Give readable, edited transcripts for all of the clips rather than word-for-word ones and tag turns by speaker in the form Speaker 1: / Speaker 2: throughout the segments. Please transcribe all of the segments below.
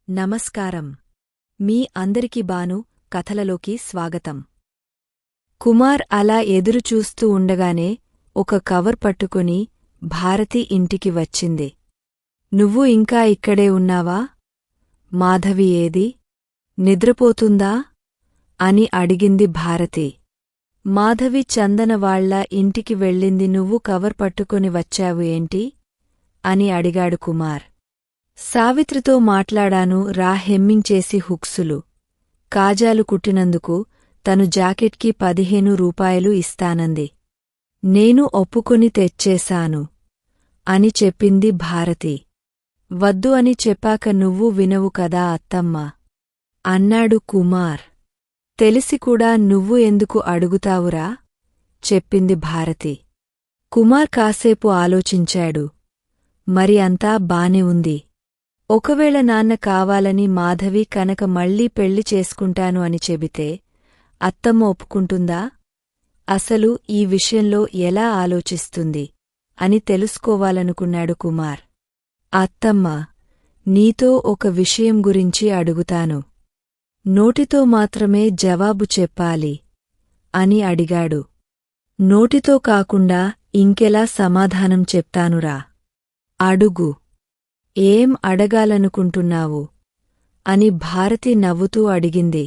Speaker 1: నమస్కారం. మీ అందరికీ బాను కథలలోకి స్వాగతం. కుమార్ అలా ఎదురుచూస్తూ ఉండగానే ఒక కవర్ పట్టుకుని భారతి ఇంటికి వచ్చింది. నువ్వు ఇంకా ఇక్కడే ఉన్నావా? మాధవి ఏది? నిద్రపోతుందా? అని అడిగింది భారతి. మాధవి చందన వాళ్ల ఇంటికి వెళ్ళింది. నువ్వు కవర్ పట్టుకొని వచ్చావు ఏంటి? అని అడిగాడు కుమార్. సావిత్రితో మాట్లాడాను రా. హెమ్మించేసి హుక్సులు, కాజాలు కుట్టినందుకు తను జాకెట్కి 15 రూపాయలు ఇస్తానంది. నేను ఒప్పుకొని తెచ్చేశాను అని చెప్పింది భారతి. వద్దు అని చెప్పాక నువ్వు వినవు కదా అత్తమ్మ, అన్నాడు కుమార్. తెలిసికూడా నువ్వు ఎందుకు అడుగుతావురా? చెప్పింది భారతి. కుమార్ కాసేపు ఆలోచించాడు. మరి అంతా బానే ఉంది. ఒకవేళ నాన్న కావాలని మాధవి కనుక మళ్లీ పెళ్లి చేసుకుంటాను అని చెబితే అత్తమ్మ ఒప్పుకుంటుందా? అసలు ఈ విషయంలో ఎలా ఆలోచిస్తుంది అని తెలుసుకోవాలనుకున్నాడు కుమార్. అత్తమ్మ, నీతో ఒక విషయం గురించి అడుగుతాను. నోటితో మాత్రమే జవాబు చెప్పాలి అని అడిగాడు. నోటితో కాకుండా ఇంకెలా సమాధానం చెప్తానురా? అడుగు. ఏం అడగాలనుకుంటున్నావు? అని భారతి నవ్వుతూ అడిగింది.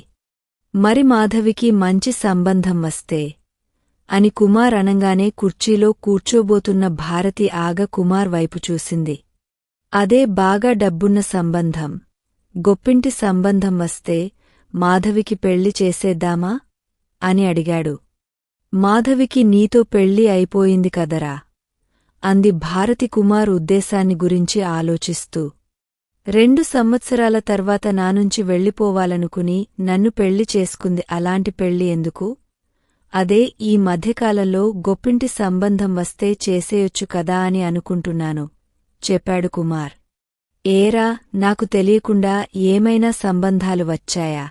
Speaker 1: మరి మాధవికి మంచి సంబంధం వస్తే అని కుమార్ అనంగానే కుర్చీలో కూర్చోబోతున్న భారతి కుమార్ వైపు చూసింది. అదే బాగా డబ్బున్న సంబంధం, గొప్పింటి సంబంధం వస్తే మాధవికి పెళ్లి చేసేద్దామా? అని అడిగాడు. మాధవికి నీతో పెళ్లి అయిపోయింది కదరా? అంది భారతి కుమార్ ఉద్దేశాన్ని గురించి ఆలోచిస్తూ. 2 సంవత్సరాల తర్వాత నానుంచి వెళ్ళిపోవాలనుకుని నన్ను పెళ్లి చేసుకుంది. అలాంటి పెళ్లి ఎందుకు? అదే ఈ మధ్యకాలంలో గొప్పింటి సంబంధం వస్తే చేసేయొచ్చు కదా అని అనుకుంటున్నాను, చెప్పాడు కుమార్. ఏరా, నాకు తెలియకుండా ఏమైనా సంబంధాలు వచ్చాయా?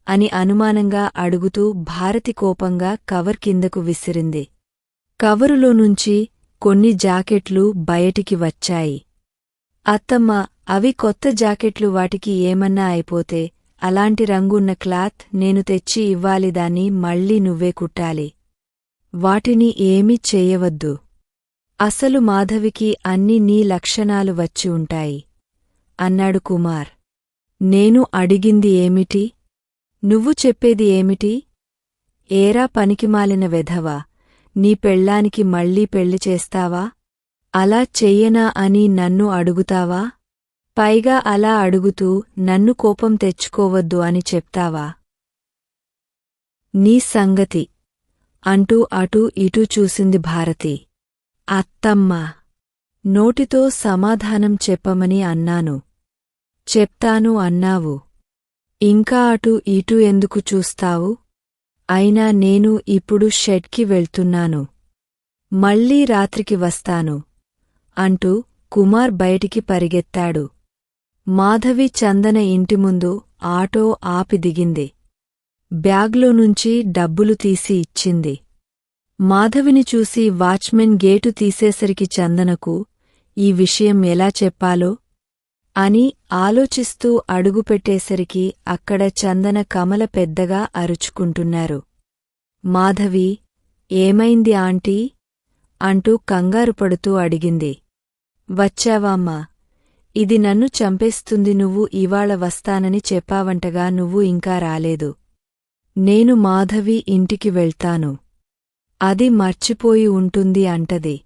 Speaker 1: అని అనుమానంగా అడుగుతూ భారతి కోపంగా కవర్ కిందకు విసిరింది. కవరులోనుంచి కొన్ని జాకెట్లు బయటికి వచ్చాయి. అత్తమ్మ, అవి కొత్త జాకెట్లు. వాటికి ఏమన్నా అయిపోతే అలాంటి రంగున్న క్లాత్ నేను తెచ్చి ఇవ్వాలి. దాన్ని మళ్ళీ నువ్వే కుట్టాలి. వాటిని ఏమీ చెయ్యవద్దు. అసలు మాధవికి అన్ని నీ లక్షణాలు వచ్చి ఉంటాయి, అన్నాడు కుమార్. నేను అడిగింది ఏమిటి? నువ్వు చెప్పేది ఏమిటి? ఏరా పనికిమాలిన వెధవా, నీ పెళ్ళానికి మళ్ళీ పెళ్లి చేస్తావా? అలా చెయ్యనా అని నన్ను అడుగుతావా? పైగా అలా అడుగుతూ నన్ను కోపం తెచ్చుకోవద్దు అని చెప్తావా? నీ సంగతి అంటూ అటూ ఇటూ చూసింది భారతి. అత్తమ్మ, నోటితో సమాధానం చెప్పమని అన్నాను. చెప్తాను అన్నావు. ఇంకా అటూ ఇటూ ఎందుకు చూస్తావు? అయినా నేను ఇప్పుడు షెడ్కి వెళ్తున్నాను. మళ్ళీ రాత్రికి వస్తాను అంటూ కుమార్ బయటికి పరిగెత్తాడు. మాధవి చందన ఇంటి ముందు ఆటో ఆపి దిగింది. బ్యాగ్లోనుంచి డబ్బులు తీసి ఇచ్చింది. మాధవిని చూసి వాచ్మెన్ గేటు తీసేసరికి చందనకు ఈ విషయం ఎలా చెప్పాలో అని ఆలోచిస్తూ అడుగుపెట్టేసరికి అక్కడ చందన కమల పెద్దగా అరుచుకుంటున్నారు. మాధవి, ఏమైంది ఆంటీ? అంటూ కంగారుపడుతూ అడిగింది. వచ్చావామ్మా? ఇది నన్ను చంపేస్తుంది. నువ్వు ఇవాళ వస్తానని చెప్పావంటగా, నువ్వు ఇంకా రాలేదు. నేను మాధవి ఇంటికి వెళ్తాను. అది మర్చిపోయి ఉంటుంది అంటది.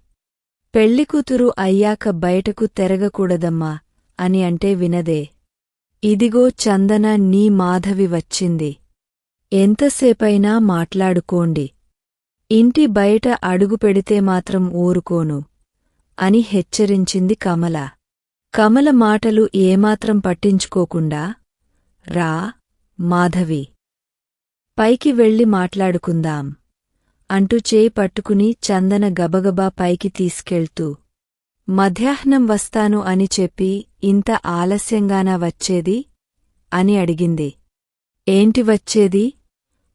Speaker 1: పెళ్లికూతురు అయ్యాక బయటకు తెరగకూడదమ్మా అని అంటే వినదే. ఇదిగో చందన, నీ మాధవి వచ్చింది. ఎంతసేపైనా మాట్లాడుకోండి. ఇంటి బయట అడుగుపెడితే మాత్రం ఊరుకోను అని హెచ్చరించింది కమల. కమల మాటలు ఏమాత్రం పట్టించుకోకుండా, రా మాధవి, పైకి వెళ్ళి మాట్లాడుకుందాం అంటూ చేయి పట్టుకుని చందన గబగబా పైకి తీసుకెళ్తూ, మధ్యాహ్నం వస్తాను అని చెప్పి ఇంత ఆలస్యంగానా వచ్చేది? అని అడిగింది. ఏంటి వచ్చేది?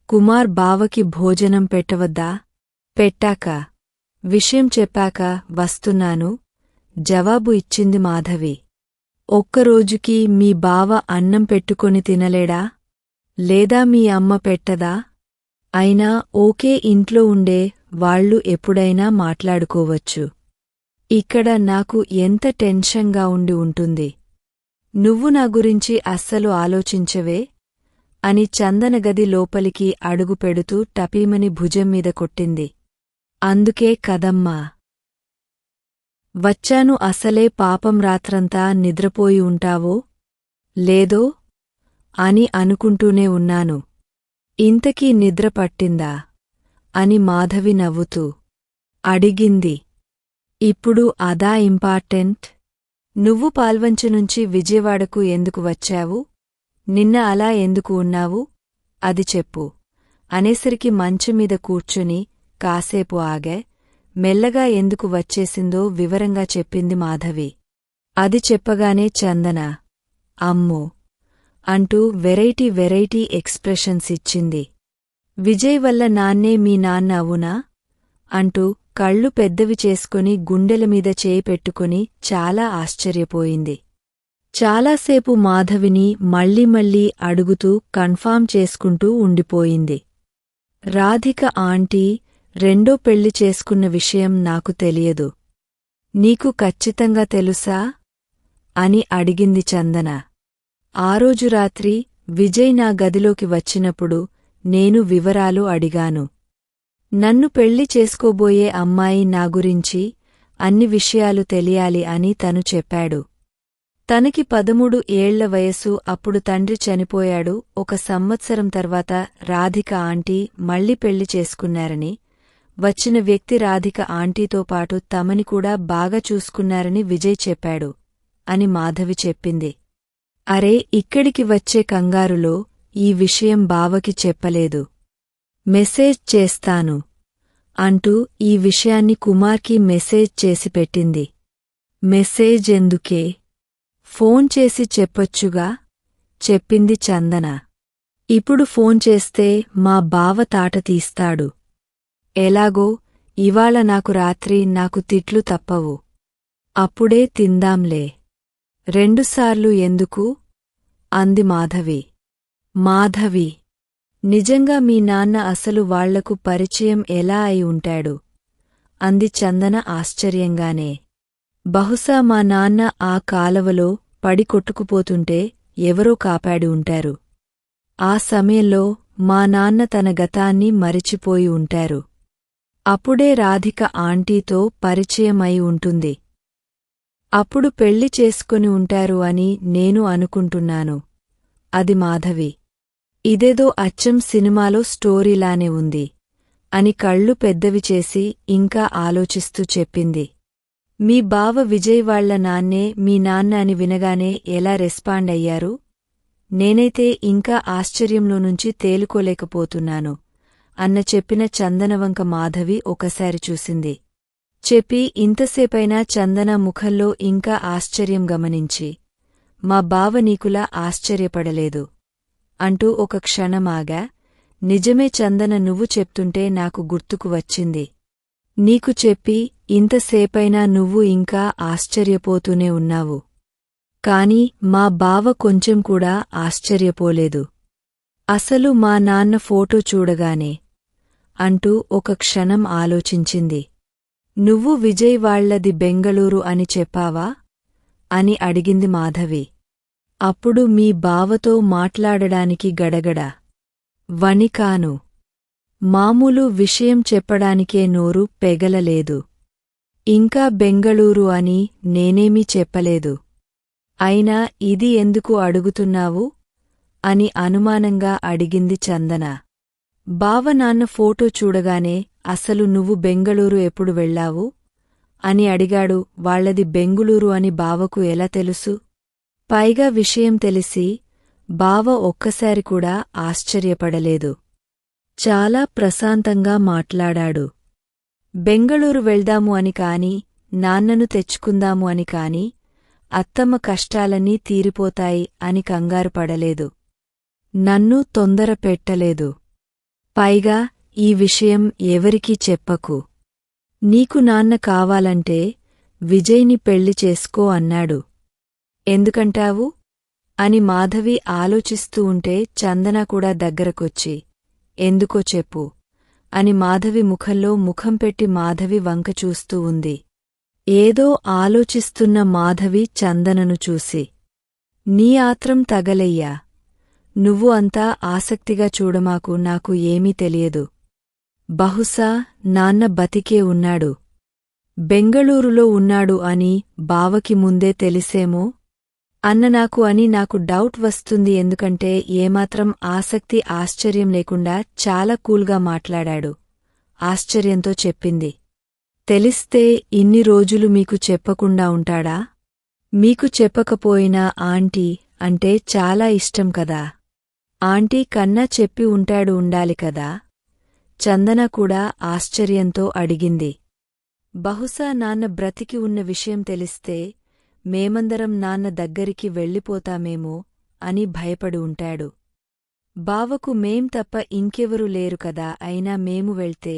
Speaker 1: కుమార్ బావకి భోజనం పెట్టవద్దా? పెట్టాక, విషయం చెప్పాక వస్తున్నాను జవాబు ఇచ్చింది మాధవి. ఒక్కరోజుకి మీ బావ అన్నం పెట్టుకొని తినలేడా? లేదా మీ అమ్మ పెట్టదా? అయినా ఓకే, ఇంట్లో ఉండే వాళ్ళు ఎప్పుడైనా మాట్లాడుకోవచ్చు. ఇక్కడ నాకు ఎంత టెన్షన్గా ఉండి ఉంటుంది. నువ్వు నా గురించి అస్సలు ఆలోచించవే అని చందన గది లోపలికి అడుగు పెడుతూ టపీమని భుజం మీద కొట్టింది. అందుకే కదమ్మా వచ్చాను. అసలే పాపం రాత్రంతా నిద్రపోయి ఉంటావో లేదో అని అనుకుంటూనే ఉన్నాను. ఇంతకీ నిద్ర పట్టిందా అని మాధవి నవ్వుతూ అడిగింది. ఇప్పుడు అదా ఇంపార్టెంట్? నువ్వు పాల్వంచ నుంచి విజయవాడకు ఎందుకు వచ్చావు? నిన్న అలా ఎందుకు ఉన్నావు? అది చెప్పు అనేసరికి మంచమీద కూర్చుని కాసేపు ఆగే మెల్లగా ఎందుకు వచ్చేసిందో వివరంగా చెప్పింది మాధవి. అది చెప్పగానే చందన అమ్మో అంటూ వెరైటీ ఎక్స్ప్రెషన్స్ ఇచ్చింది. విజయ్ వల్ల నాన్నే మీ నాన్న అవునా అంటూ కళ్ళు పెద్దవి చేసుకుని గుండెలమీద చేయి పెట్టుకుని చాలా ఆశ్చర్యపోయింది. చాలాసేపు మాధవిని మళ్ళీ అడుగుతూ కన్ఫామ్ చేసుకుంటూ ఉండిపోయింది. రాధిక ఆంటీ రెండో పెళ్లి చేసుకున్న విషయం నాకు తెలియదు. నీకు ఖచ్చితంగా తెలుసా అని అడిగింది చందన. ఆ రోజు రాత్రి విజయ్ నా గదిలోకి వచ్చినప్పుడు నేను వివరాలు అడిగాను. నన్ను పెళ్లి చేసుకోబోయే అమ్మాయి నా గురించి అన్ని విషయాలు తెలియాలి అని తను చెప్పాడు. తనకి 13 ఏళ్ల వయసు. అప్పుడు తండ్రి చనిపోయాడు. 1 సంవత్సరం తర్వాత రాధిక ఆంటీ మళ్ళీ పెళ్లి చేసుకున్నారని, వచ్చిన వ్యక్తి రాధిక ఆంటీతో పాటు తమని కూడా బాగా చూసుకున్నారని విజయ్ చెప్పాడు అని మాధవి చెప్పింది. అరే, ఇక్కడికి వచ్చే కంగారులో ఈ విషయం బావకి చెప్పలేదు. మెసేజ్ చేస్తాను అంటూ ఈ విషయాన్ని కుమార్కి మెసేజ్ చేసి పెట్టింది. మెసేజ్ ఎందుకే? ఫోన్ చేసి చెప్పొచ్చుగా చెప్పింది చందన. ఇప్పుడు ఫోన్ చేస్తే మా బావ తాట తీస్తాడు. ఎలాగో ఇవాళ నాకు రాత్రి నాకు తిట్లు తప్పవు. అప్పుడే తిందాంలే. 2 సార్లు ఎందుకు అంది మాధవి. మాధవి, నిజంగా మీ నాన్న అసలు వాళ్లకు పరిచయం ఎలా అయి ఉంటాడు అంది చందన ఆశ్చర్యంగానే. బహుశా మా నాన్న ఆ కాలవలో పడి కొట్టుకుపోతుంటే ఎవరో కాపాడి ఉంటారు. ఆ సమయంలో మా నాన్న తన గతాన్ని మరిచిపోయి ఉంటారు. అప్పుడే రాధిక ఆంటీతో పరిచయం అయి ఉంటుంది. అప్పుడు పెళ్లి చేసుకొని ఉంటారు అని నేను అనుకుంటున్నాను. అది మాధవి. ఇదేదో అచ్చం సినిమాలో స్టోరీలానే ఉంది అని కళ్ళు పెద్దవి చేసి ఇంకా ఆలోచిస్తూ చెప్పింది. మీ బావ విజయ్ వాళ్ల నాన్నే మీ నాన్న అని వినగానే ఎలా రెస్పాండ్ అయ్యారు? నేనైతే ఇంకా ఆశ్చర్యంలో నుంచి తేలుకోలేకపోతున్నాను అన్న చెప్పిన చందనవంక మాధవి ఒకసారి చూసింది. చెప్పి ఇంతసేపైనా చందన ముఖంలో ఇంకా ఆశ్చర్యం గమనించి, మా బావ నీకులా ఆశ్చర్యపడలేదు అంటూ ఒక క్షణమాగా, నిజమే చందన, నువ్వు చెప్తుంటే నాకు గుర్తుకు వచ్చింది. నీకు చెప్పి ఇంతసేపైనా నువ్వు ఇంకా ఆశ్చర్యపోతూనే ఉన్నావు. కాని మా బావ కొంచెం కూడా ఆశ్చర్యపోలేదు. అసలు మా నాన్న ఫోటో చూడగానే అంటూ ఒక క్షణం ఆలోచించింది. నువ్వు విజయ్ వాళ్లది బెంగళూరు అని చెప్పావా అని అడిగింది మాధవి. అప్పుడు మీ బావతో మాట్లాడడానికి గడగడ వణికాను. మామూలు విషయం చెప్పడానికే నోరు పెగలలేదు. ఇంకా బెంగళూరు అని నేనేమీ చెప్పలేదు. అయినా ఇది ఎందుకు అడుగుతున్నావు అని అనుమానంగా అడిగింది చందన. బావ నాన్న ఫోటో చూడగానే అసలు నువ్వు బెంగళూరు ఎప్పుడు వెళ్ళావు అని అడిగాడు. వాళ్లది బెంగుళూరు అని బావకు ఎలా తెలుసు? పైగా విషయం తెలిసి బావ ఒక్కసారి కూడా ఆశ్చర్యపడలేదు. చాలా ప్రశాంతంగా మాట్లాడాడు. బెంగళూరు వెళ్దాము అని కాని, నాన్నను తెచ్చుకుందాము అని కాని, అత్తమ్మ కష్టాలన్నీ తీరిపోతాయి అని కంగారుపడలేదు. నన్ను తొందర పెట్టలేదు. పైగా ఈ విషయం ఎవరికీ చెప్పకు. నీకు నాన్న కావాలంటే విజయ్ని పెళ్లి చేసుకో అన్నాడు. ఎందుకంటావు అని మాధవి ఆలోచిస్తూ ఉంటే చందన కూడా దగ్గరకొచ్చి ఎందుకో చెప్పు అని మాధవి ముఖంలో ముఖం పెట్టి మాధవి వంక చూస్తూ ఉంది. ఏదో ఆలోచిస్తున్న మాధవి చందనను చూసి నీ ఆత్రం తగలయ్యా, నువ్వు అంతా ఆసక్తిగా చూడమాకు, నాకు ఏమీ తెలియదు. బహుశా నాన్న బతికే ఉన్నాడు, బెంగళూరులో ఉన్నాడు అని బావకి ముందే తెలిసేమో అన్న నాకు డౌట్ వస్తుంది. ఎందుకంటే ఏమాత్రం ఆసక్తి ఆశ్చర్యం లేకుండా చాలా కూల్గా మాట్లాడాడు. ఆశ్చర్యంతో చెప్పింది. తెలిస్తే ఇన్ని రోజులు మీకు చెప్పకుండా ఉంటాడా? మీకు చెప్పకపోయినా ఆంటీ అంటే చాలా ఇష్టం కదా, ఆంటీ కన్నా చెప్పి ఉంటాడు ఉండాలి కదా? చందన కూడా ఆశ్చర్యంతో అడిగింది. బహుశా నాన్న బ్రతికి ఉన్న విషయం తెలిస్తే మేమందరం నాన్న దగ్గరికి వెళ్ళిపోతామేమో అని భయపడి ఉంటాడు. బావకు మేం తప్ప ఇంకెవరూ లేరు కదా, అయినా మేము వెళ్తే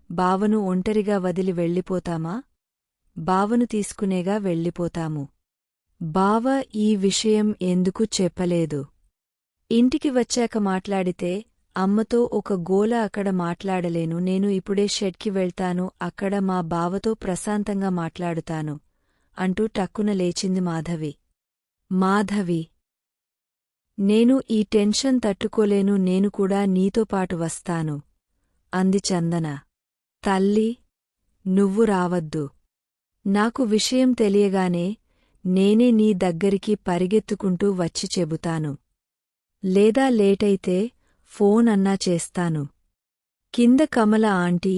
Speaker 1: బావను ఒంటరిగా వదిలి వెళ్ళిపోతామా? బావను తీసుకునేగా వెళ్ళిపోతాము. బావ ఈ విషయం ఎందుకు చెప్పలేదు? ఇంటికి వచ్చాక మాట్లాడితే అమ్మతో ఒక గోల, అక్కడ మాట్లాడలేను. నేను ఇప్పుడే షెడ్కి వెళ్తాను, అక్కడ మా బావతో ప్రశాంతంగా మాట్లాడుతాను అంటూ టక్కున లేచింది మాధవి. మాధవి, నేను ఈ టెన్షన్ తట్టుకోలేను, నేను కూడా నీతో పాటు వస్తాను అంది చందన. తల్లీ, నువ్వు రావద్దు. నాకు విషయం తెలియగానే నేనే నీ దగ్గరికి పరిగెత్తుకుంటూ వచ్చి చెబుతాను. లేదా లేటైతే ఫోన్ అన్నా చేస్తాను. కింద కమల ఆంటీ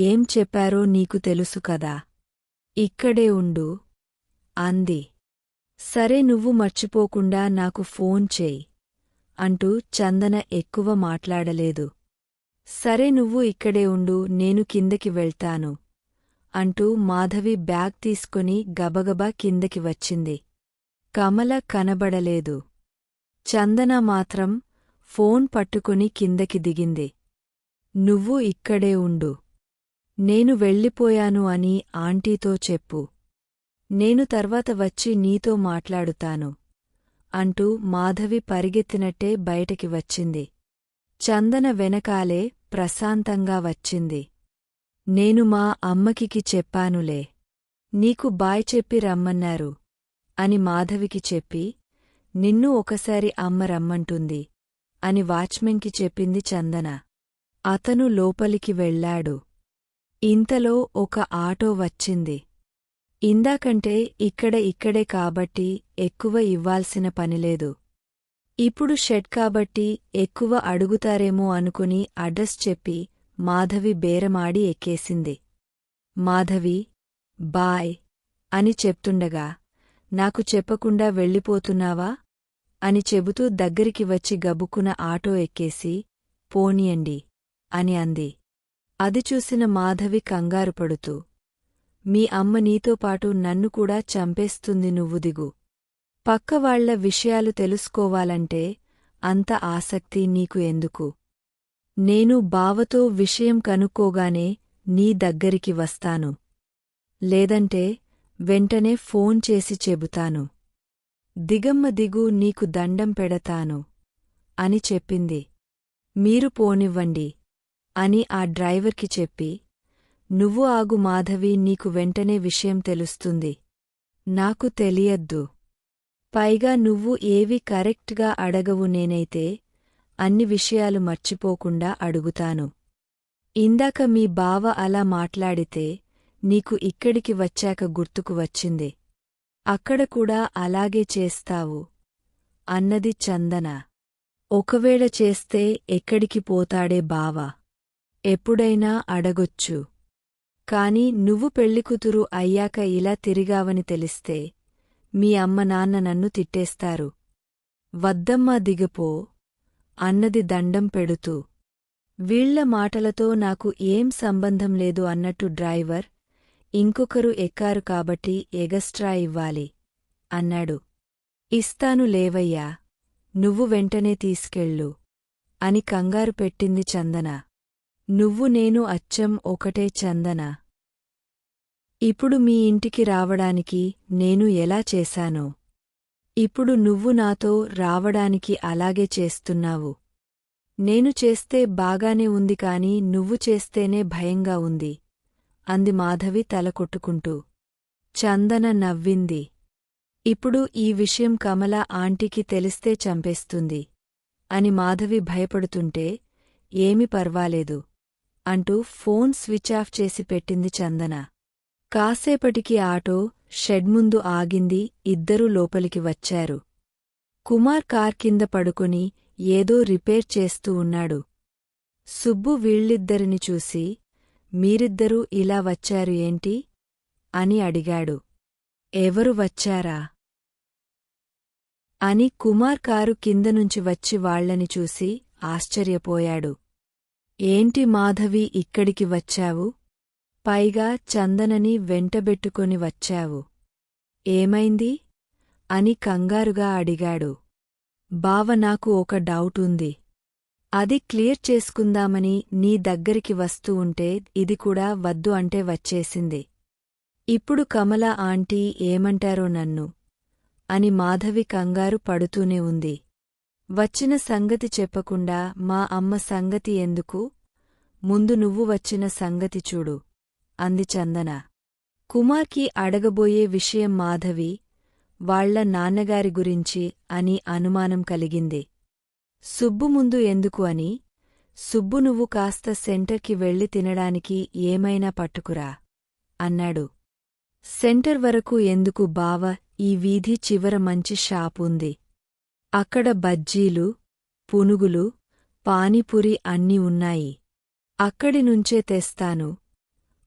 Speaker 1: ఏం చెప్పారో నీకు తెలుసు కదా, ఇక్కడే ఉండు అంది. సరే, నువ్వు మర్చిపోకుండా నాకు ఫోన్ చేయి అంటూ చందన ఎక్కువ మాట్లాడలేదు. సరే, నువ్వు ఇక్కడే ఉండు, నేను కిందకి వెళ్తాను అంటూ మాధవి బ్యాగ్ తీసుకుని గబగబా కిందకి వచ్చింది. కమల కనబడలేదు. చందన మాత్రం ఫోన్ పట్టుకుని కిందకి దిగింది. నువ్వు ఇక్కడే ఉండు, నేను వెళ్ళిపోయాను అని ఆంటీతో చెప్పు, నేను తర్వాత వచ్చి నీతో మాట్లాడుతాను అంటూ మాధవి పరిగెత్తినట్టే బయటికి వచ్చింది. చందన వెనకాలే ప్రశాంతంగా వచ్చింది. నేను మా అమ్మకికి చెప్పానులే, నీకు బాయ్ చెప్పి రమ్మన్నారు అని మాధవికి చెప్పి, నిన్ను ఒకసారి అమ్మ రమ్మంటుంది అని వాచ్మెన్కి చెప్పింది చందన. అతను లోపలికి వెళ్ళాడు. ఇంతలో ఒక ఆటో వచ్చింది. ఇందాకంటే ఇక్కడే కాబట్టి ఎక్కువ ఇవ్వాల్సిన పనిలేదు. ఇప్పుడు షెడ్ కాబట్టి ఎక్కువ అడుగుతారేమో అనుకుని అడ్రస్ చెప్పి మాధవి బేరమాడి ఎక్కేసింది. మాధవి, బాయ్ అని చెప్తుండగా నాకు చెప్పకుండా వెళ్ళిపోతున్నావా అని చెబుతూ దగ్గరికి వచ్చి గబుక్కున ఆటో ఎక్కేసి పోనీయండి అని అంది. అది చూసిన మాధవి కంగారుపడుతూ, మీ అమ్మ నీతో పాటు నన్ను కూడా చంపేస్తుంది, నువ్వు దిగు. పక్కవాళ్ల విషయాలు తెలుసుకోవాలంటే అంత ఆసక్తి నీకు ఎందుకు? నేను బావతో విషయం కనుక్కోగానే నీ దగ్గరికి వస్తాను, లేదంటే వెంటనే ఫోన్ చేసి చెబుతాను. దిగమ్మ దిగు, నీకు దండం పెడతాను అని చెప్పింది. మీరు పోనివ్వండి అని ఆ డ్రైవర్కి చెప్పి, నువ్వు ఆగు మాధవి, నీకు వెంటనే విషయం తెలుస్తుంది. నాకు తెలియద్దు. పైగా నువ్వు ఏవి కరెక్ట్గా అడగవు, నేనైతే అన్ని విషయాలు మర్చిపోకుండా అడుగుతాను. ఇందాక మీ బావ అలా మాట్లాడితే నీకు ఇక్కడికి వచ్చాక గుర్తుకు వచ్చింది. అక్కడ కూడా అలాగే చేస్తావు అన్నది చందన. ఒకవేళ చేస్తే ఎక్కడికి పోతాడే బావ? ఎప్పుడైనా అడగొచ్చు. కాని నువ్వు పెళ్లికూతురు అయ్యాక ఇలా తిరిగావని తెలిస్తే మీ అమ్మ నాన్న నన్ను తిట్టేస్తారు. వద్దమ్మా, దిగపో అన్నది దండం పెడుతూ. వీళ్ల మాటలతో నాకు ఏం సంబంధం లేదు అన్నట్టు డ్రైవర్, ఇంకొకరు ఎక్కారు కాబట్టి ఎగస్ట్రా ఇవ్వాలి అన్నాడు. ఇస్తాను లేవయ్యా, నువ్వు వెంటనే తీసుకెళ్ళు అని కంగారు పెట్టింది చందన. నువ్వు నేను అచ్చం ఒకటే చందన. ఇప్పుడు మీ ఇంటికి రావడానికి నేను ఎలా చేశానో ఇప్పుడు నువ్వు నాతో రావడానికి అలాగే చేస్తున్నావు. నేను చేస్తే బాగానే ఉంది కాని నువ్వు చేస్తేనే భయంగా ఉంది అంది మాధవి తల కొట్టుకుంటూ. చందన నవ్వింది. ఇప్పుడు ఈ విషయం కమల ఆంటీకి తెలిస్తే చంపేస్తుంది అని మాధవి భయపడుతుంటే ఏమి పర్వాలేదు అంటూ ఫోన్ స్విచ్ ఆఫ్ చేసి పెట్టింది చందన. కాసేపటికి ఆటో షెడ్ ముందు ఆగింది. ఇద్దరూ లోపలికి వచ్చారు. కుమార్ కార్ కింద పడుకొని ఏదో రిపేర్ చేస్తూ ఉన్నాడు. సుబ్బు వీళ్ళిద్దరిని చూసి, మీరిద్దరూ ఇలా వచ్చారు ఏంటి? అని అడిగాడు. ఎవరు వచ్చారా? అని కుమార్ కారు కిందనుంచి వచ్చి వాళ్లని చూసి ఆశ్చర్యపోయాడు. ఏంటి మాధవి ఇక్కడికి వచ్చావు? పైగా చందనని వెంటబెట్టుకొని వచ్చావు. ఏమైంది? అని కంగారుగా అడిగాడు. బావ నాకు ఒక డౌటుంది. అది క్లియర్ చేసుకుందామని నీ దగ్గరికి వస్తూ ఉంటే ఇది కూడా వద్దు అంటే వచ్చేసింది. ఇప్పుడు కమల ఆంటీ ఏమంటారో నన్ను అని మాధవి కంగారు పడుతూనే ఉంది. వచ్చిన సంగతి చెప్పకుండా మా అమ్మ సంగతి ఎందుకు? ముందు నువ్వు వచ్చిన సంగతి చూడు అంది చందన. కుమార్కి అడగబోయే విషయం మాధవి వాళ్ల నాన్నగారి గురించి అని అనుమానం కలిగింది. సుబ్బు ముందు ఎందుకు అని, సుబ్బు నువ్వు కాస్త సెంటర్కి వెళ్ళి తినడానికి ఏమైనా పట్టుకురా అన్నాడు. సెంటర్ వరకు ఎందుకు బావ, ఈ వీధి చివర మంచి షాపుంది. అక్కడ బజ్జీలు, పునుగులు, పానీపూరి అన్నీ ఉన్నాయి. అక్కడి నుంచే తెస్తాను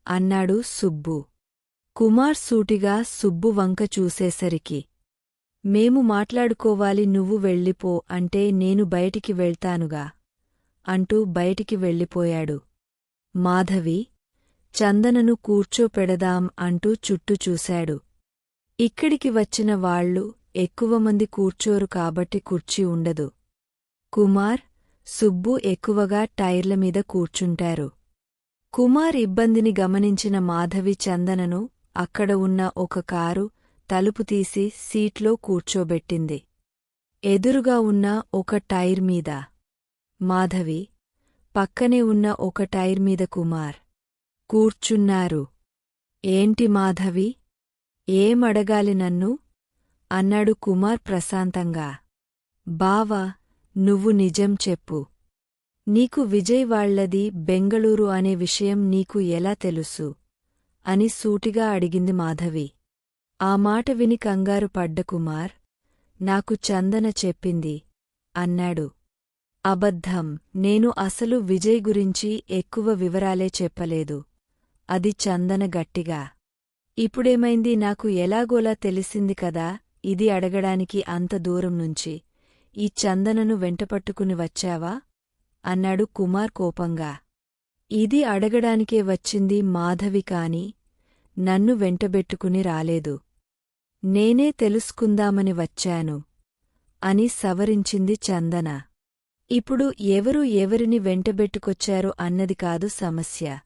Speaker 1: అన్నాడు సుబ్బు. కుమార్ సూటిగా సుబ్బు వంక చూసేసరికి, మేము మాట్లాడుకోవాలి, నువ్వు వెళ్ళిపో అంటే నేను బయటికి వెళ్తానుగా అంటూ బయటికి వెళ్ళిపోయాడు. మాధవి చందనను కూర్చోపెడదాం అంటూ చుట్టూ చూశాడు. ఇక్కడికి వచ్చిన వాళ్లు ఎక్కువమంది కూర్చోరు కాబట్టి కుర్చీ ఉండదు. కుమార్, సుబ్బు ఎక్కువగా టైర్లమీద కూర్చుంటారు. కుమార్ ఇబ్బందిని గమనించిన మాధవి చందనను అక్కడ ఉన్న ఒక కారు తలుపు తీసి సీట్లో కూర్చోబెట్టింది. ఎదురుగా ఉన్న ఒక టైర్ మీద మాధవి, పక్కనే ఉన్న ఒక టైర్ మీద కుమార్ కూర్చున్నారు. ఏంటి మాధవి, ఏమడగాలి నన్ను? అన్నాడు కుమార్ ప్రశాంతంగా. బావా, నువ్వు నిజం చెప్పు. నీకు విజయ్ వాళ్లది బెంగళూరు అనే విషయం నీకు ఎలా తెలుసు? అని సూటిగా అడిగింది మాధవి. ఆ మాట విని కంగారు పడ్డ కుమార్, నాకు చందన చెప్పింది అన్నాడు. అబద్ధం, నేను అసలు విజయ్ గురించి ఎక్కువ వివరాలే చెప్పలేదు. అది చందన గట్టిగా. ఇప్పుడేమైంది? నాకు ఎలాగోలా తెలిసింది కదా, ఇది అడగడానికి అంత దూరం నుంచి ఈ చందనను వెంటపట్టుకుని వచ్చావా? అన్నాడు కుమార్ కోపంగా. ఇది అడగడానికే వచ్చింది మాధవి కాని నన్ను వెంటబెట్టుకుని రాలేదు. నేనే తెలుసుకుందామని వచ్చాను అని సవరించింది చందన. ఇప్పుడు ఎవరు ఎవరిని వెంటబెట్టుకొచ్చారో అన్నది కాదు సమస్య.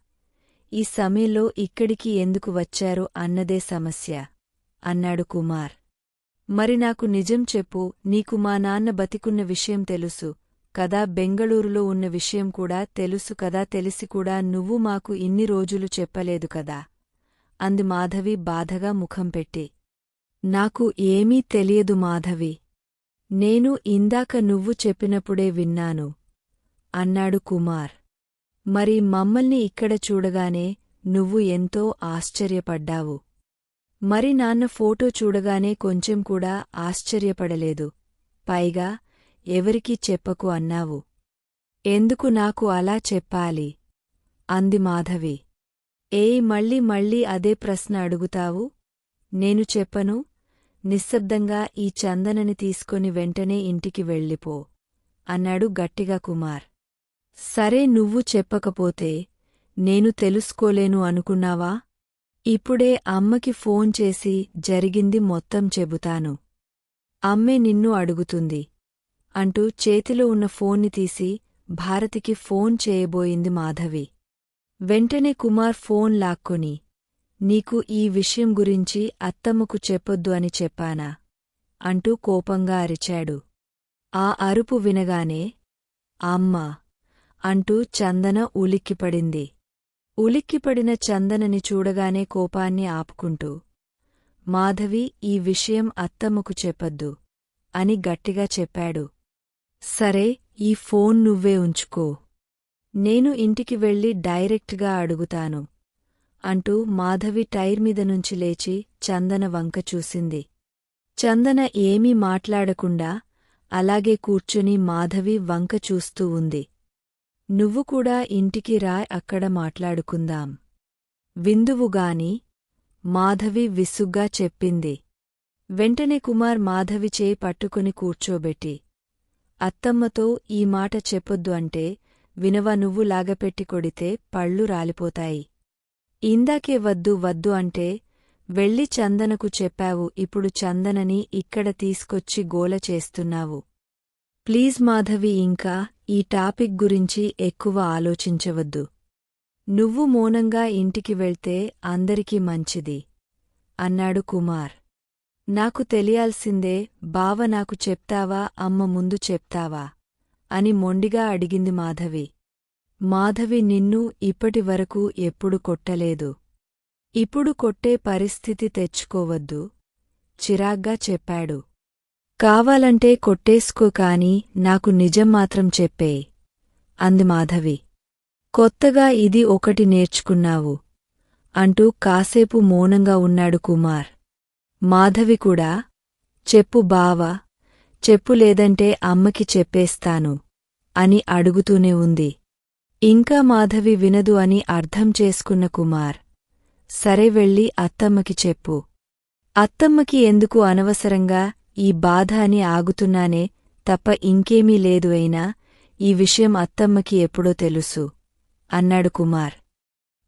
Speaker 1: ఈ సమయంలో ఇక్కడికి ఎందుకు వచ్చారో అన్నదే సమస్య అన్నాడు కుమార్. మరి నాకు నిజం చెప్పు, నీకు మా నాన్న బతికున్న విషయం తెలుసు కదా, బెంగళూరులో ఉన్న విషయం కూడా తెలుసు కదా, తెలిసి కూడా నువ్వు మాకు ఇన్ని రోజులు చెప్పలేదు కదా అంది మాధవి బాధగా ముఖం పెట్టి. నాకు ఏమీ తెలియదు మాధవి, నేను ఇందాక నువ్వు చెప్పినప్పుడే విన్నాను అన్నాడు కుమార్. మరి మమ్మల్ని ఇక్కడ చూడగానే నువ్వు ఎంతో ఆశ్చర్యపడ్డావు. మరి నాన్న ఫోటో చూడగానే కొంచెం కూడా ఆశ్చర్యపడలేదు. పైగా ఎవరికీ చెప్పకు అన్నావు. ఎందుకు నాకు అలా చెప్పాలి? అంది మాధవి. మళ్ళీ మళ్ళీ అదే ప్రశ్న అడుగుతావు? నేను చెప్పను. నిశ్శబ్దంగా ఈ చందనని తీసుకొని వెంటనే ఇంటికి వెళ్ళిపో అన్నాడు గట్టిగా కుమార్. సరే, నువ్వు చెప్పకపోతే నేను తెలుసుకోలేను అనుకున్నావా? ఇప్పుడే అమ్మకి ఫోన్ చేసి జరిగింది మొత్తం చెబుతాను. అమ్మే నిన్ను అడుగుతుంది అంటూ చేతిలో ఉన్న ఫోన్ని తీసి భారతికి ఫోన్ చేయబోయింది మాధవి. వెంటనే కుమార్ ఫోన్ లాక్కొని, నీకు ఈ విషయం గురించి అత్తమ్మకు చెప్పొద్దు అని చెప్పానా? అంటూ కోపంగా అరిచాడు. ఆ అరుపు వినగానే అమ్మా అంటూ చందన ఉలిక్కిపడింది. ఉలిక్కిపడిన చందనని చూడగానే కోపాన్ని ఆపుకుంటూ మాధవి, ఈ విషయం అత్తమ్మకు చెప్పొద్దు అని గట్టిగా చెప్పాడు. సరే, ఈ ఫోన్ నువ్వే ఉంచుకో. నేను ఇంటికి వెళ్ళి డైరెక్ట్గా అడుగుతాను అంటూ మాధవి టైర్ మీద నుంచి లేచి చందన వంక చూసింది. చందన ఏమీ మాట్లాడకుండా అలాగే కూర్చుని మాధవి వంక చూస్తూ ఉంది. నువ్వు కూడా ఇంటికి రా, అక్కడ మాట్లాడుకుందాం. విందువుగాని మాధవి విసుగ్గా చెప్పింది. వెంటనే కుమార్ మాధవి చేయి పట్టుకుని కూర్చోబెట్టి, అత్తమ్మతో ఈ మాట చెప్పొద్దు అంటే వినవా? నువ్వు లాగపెట్టి కొడితే పళ్ళు రాలిపోతాయి. ఇందాకే వద్దు వద్దు అంటే వెళ్ళి చందనకు చెప్పావు, ఇప్పుడు చందనని ఇక్కడ తీసుకొచ్చి గోల చేస్తున్నావు. ప్లీజ్ మాధవి, ఇంకా ఈ టాపిక్ గురించి ఎక్కువ ఆలోచించవద్దు. నువ్వు మౌనంగా ఇంటికి వెళ్తే అందరికీ మంచిది అన్నాడు కుమార్. నాకు తెలియాల్సిందే బావ, నాకు చెప్తావా, అమ్మ ముందు చెప్తావా అని మొండిగా అడిగింది మాధవి. మాధవి, నిన్ను ఇప్పటివరకు ఎప్పుడు కొట్టలేదు. ఇప్పుడు కొట్టే పరిస్థితి తెచ్చుకోవద్దు చిరాగ్గా చెప్పాడు. కావాలంటే కొట్టేసుకో, కాని నాకు నిజం మాత్రం చెప్పేయ్ అంది మాధవి. కొత్తగా ఇది ఒకటి నేర్చుకున్నావు అంటూ కాసేపు మౌనంగా ఉన్నాడు కుమార్. మాధవి కూడా చెప్పు బావా, చెప్పు, లేదంటే అమ్మకి చెప్పేస్తాను అని అడుగుతూనే ఉంది. ఇంకా మాధవి వినదు అని అర్థం చేసుకున్న కుమార్, సరే వెళ్ళి అత్తమ్మకి చెప్పు. అత్తమ్మకి ఎందుకు అనవసరంగా ఈ బాధ అని ఆగుతున్నానే తప్ప ఇంకేమీ లేదు. అయినా ఈ విషయం అత్తమ్మకి ఎప్పుడో తెలుసు అన్నాడు కుమార్.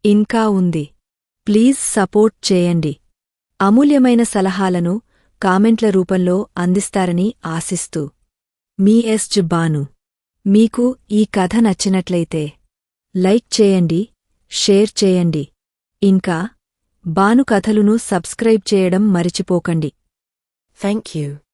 Speaker 1: ఇంకా ఉంది. ప్లీజ్ సపోర్ట్ చేయండి. అమూల్యమైన సలహాలను కామెంట్ల రూపంలో అందిస్తారని ఆశిస్తూ మీ ఎస్.జె. బాను. మీకు ఈ కథ నచ్చినట్లయితే లైక్ చేయండి, షేర్ చేయండి. ఇంకా బాను కథలును సబ్స్క్రైబ్ చేయడం మరిచిపోకండి.
Speaker 2: Thank you.